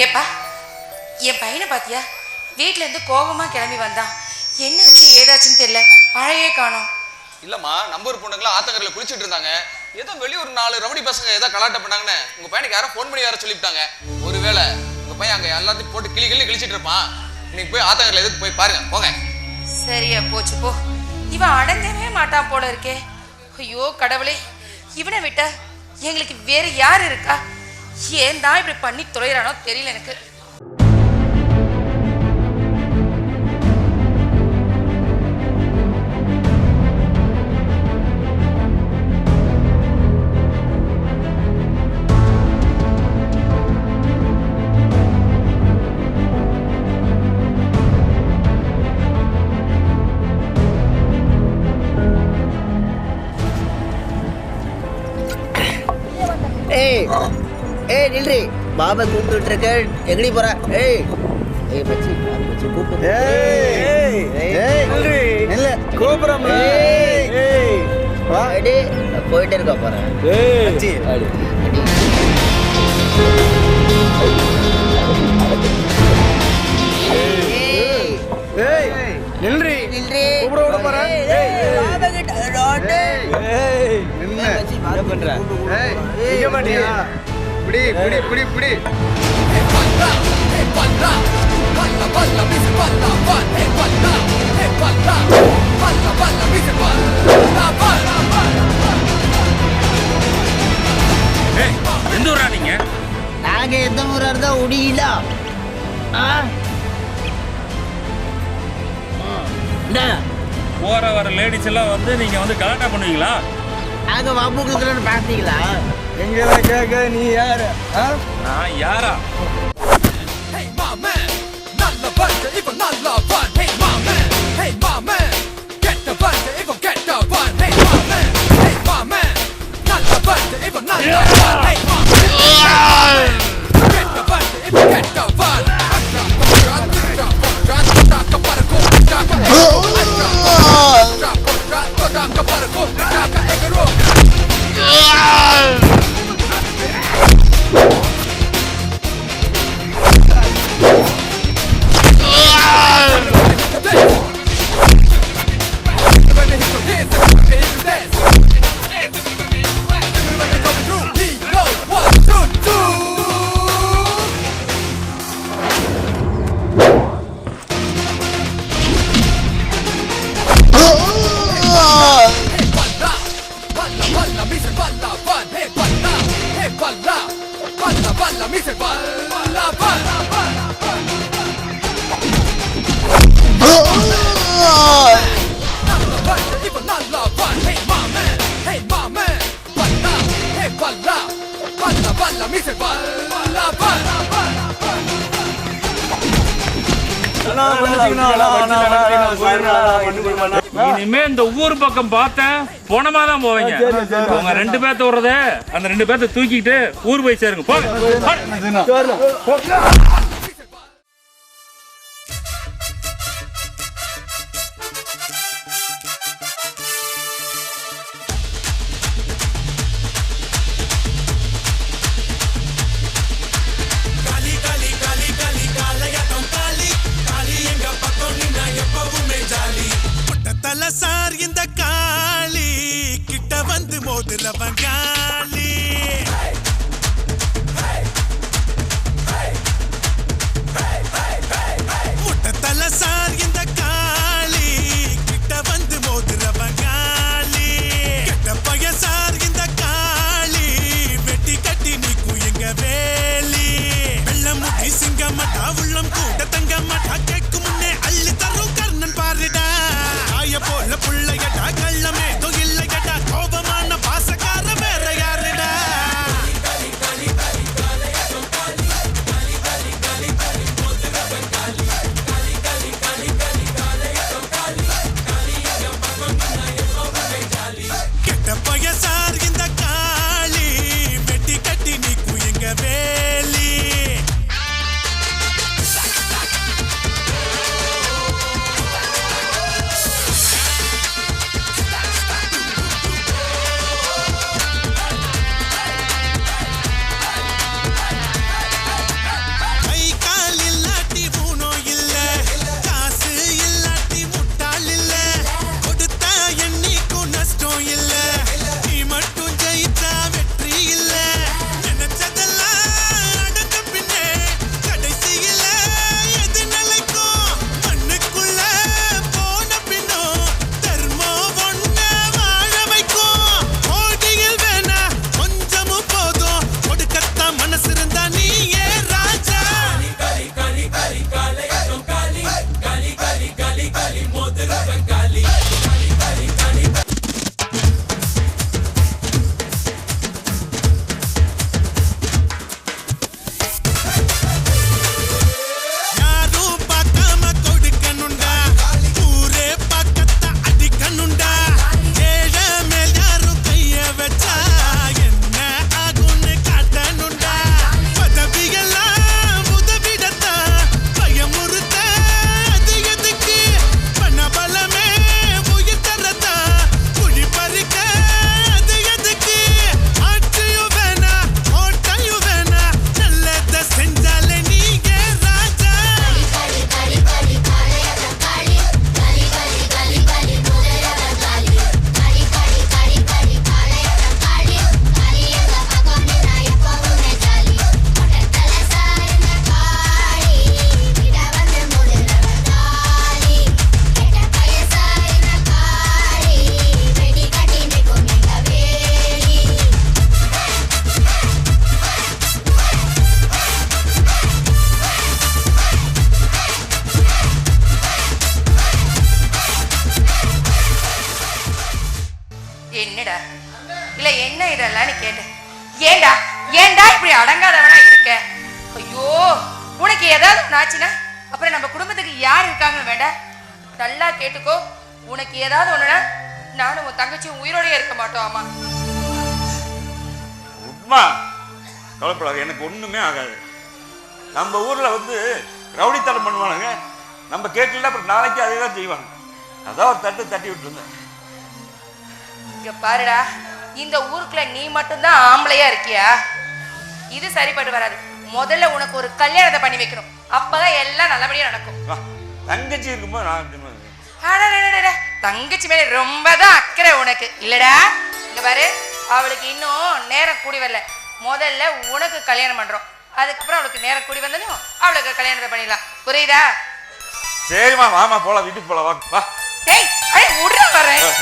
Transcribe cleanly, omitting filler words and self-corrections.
ஏப்பா என் பையனை பாத்தியா? வீட்டுல இருந்து கோபமா கிளம்பி வந்தான். என்னாச்சு ஏதாச்சுன்னு தெரியல, பழையே காணோம். இல்லம்மா, நம்பூர் பொண்ணுங்களாம் ஆத்தங்கரையில குளிச்சுட்டு இருந்தாங்க. ஏதோ வெளியூர் 4 ரவுடி பசங்க ஏதோ கலாட்டம் பண்ணாங்கன்னு உங்க பையனுக்கு யாரோ ஃபோன் பண்ணி யாரோ சொல்லிவிட்டாங்க. ஒருவேளை உங்க பையன் அங்க எல்லாத்தையும் போட்டு கிளிச்சிட்டு இருப்பான். இன்னைக்கு போய் ஆத்தங்கரையில எதுக்கு போய் பாருங்க, போங்க. சரியா போச்சு போ. இவன் அடங்கவே மாட்டான் போல இருக்கே. ஐயோ கடவுளே, இவனை விட்டா எங்களுக்கு வேற யாரு இருக்கா? ஏன் தான் இப்படி பண்ணி தொலைறானோ தெரியல எனக்கு. ஏய் நில்றி, பாபா கூப்பிட்டு இருக்க, எங்கடி போற? ஏய் ஏய் மச்சி, மச்சி கூப்பிடு. ஏய் ஏய் நில்றி, நில்ல கூப்பிடுறோம்ல. ஏய் வா, அடி போயிட்டே இருக்க போறேன். ஏய் மச்சி அடி ஏய் ஏய் நில்றி, நில்றி கூப்பிட விட போறேன். ஏய் பாபா கிட்ட ரோட். ஏய் என்ன மச்சி என்ன பண்ற? ஏய் இங்க மாட்டியா? புடி புடி புடி புடி. ஏ பல்லா பல்லா பல்லா மிஸ் பல்லா பல். ஏ பல்லா பல்லா மிஸ் பல்லா பல். ஏய் எந்த ஊரா நீங்க? நாங்க எந்த ஊரா இருந்தா உடியில. போற வர லேடிஸ் எல்லாம் வந்து நீங்க வந்து கலாட்டா பண்ணுவீங்களா? நாங்க வம்புக்குள்ள பாத்தீங்களா? எங்களை கேட்க நீ யாரு? நான் யாரா? Hey mama, நல்ல பர்த் இப்போ நல்ல பன். Hey mama, கெட்ட பர்த் இப்போ கெட்ட பன். Hey mama, நல்ல பர்த் இப்போ நல்ல பன். Hey mama, கெட்ட பர்த் இப்போ கெட்ட பன். இனிமே இந்த ஊர் பக்கம் பார்த்தேன் போனமா தான் போவீங்க. அவங்க 2 பேர்த்த விடுறது, அந்த 2 பேர்த்த தூக்கிட்டு ஊர் போய் சேருங்க. சார் இந்த காளி கிட்ட வந்து மோதுல பங்காளி. முட்டத்தல சார் இந்த காளி கிட்ட வந்து மோதுல பங்காளி. கெட்ட பைய சார் இந்த காளி வெட்டி கட்டி நீக்கும் எங்க வேலி. வெள்ளம் முடி சிங்க மாட்டா, உள்ளம் கூட தங்க மாட்டா, கேட்கும் முன்னே அள்ளி தரும் கர்ணன் பாருடா. போல புள்ளையடா, கள்ளமே தொழில்லையடா, கோபமான பாசக்கார வேற யாருடா? ஏதாவது ஒண்ணு ஆச்சுன்னா அப்புறம் நம்ம குடும்பத்துக்கு யார் இருக்காங்கன்னு வேண்டாம். நல்லா கேட்டுக்கோ, உனக்கு ஏதாவது ஒண்ணுனா நானும் உன் தங்கச்சியும் உயிரோடயே இருக்க மாட்டோம். ஆமா உப்மா கவலைப்படாது, எனக்கு ஒண்ணுமே ஆகாது. நம்ம ஊர்ல வந்து ரவுடித்தனம் பண்ணுவானுங்க, நம்ம கேட்கல அப்புறம் நாளைக்கு அதே தான் செய்வாங்க. அதான் ஒரு தட்டு தட்டி விட்டுருந்தேன். இங்க பாருடா, இந்த ஊருக்குள்ள நீ மட்டும்தான் ஆம்பளையா இருக்கியா? இது சரிப்பட்டு வராது. முதல்ல உனக்கு ஒரு கல்யாணத்தை பண்ணி வைக்கணும், அப்பதான் எல்லாம் நல்லபடியா நடக்கும். வா, தங்கச்சி இருக்கும்போது நான் தங்கச்சி மேல ரொம்பதான் அக்கறை உனக்கு இல்லடா. இங்க பாரு, அவளுக்கு இன்னும் நேரம் கூடி வரல. முதல்ல உனக்கு கல்யாணம் பண்றோம், அதுக்கப்புறம் அவளுக்கு நேரம் கூடி வந்தனும் அவளுக்கு கல்யாணத்தை பண்ணிடலாம். புரியுதா? சரிம்மா, வாமா போலாம், வீட்டுக்கு போலாம். வா வா. டேய், அடே உடனே வரேன்.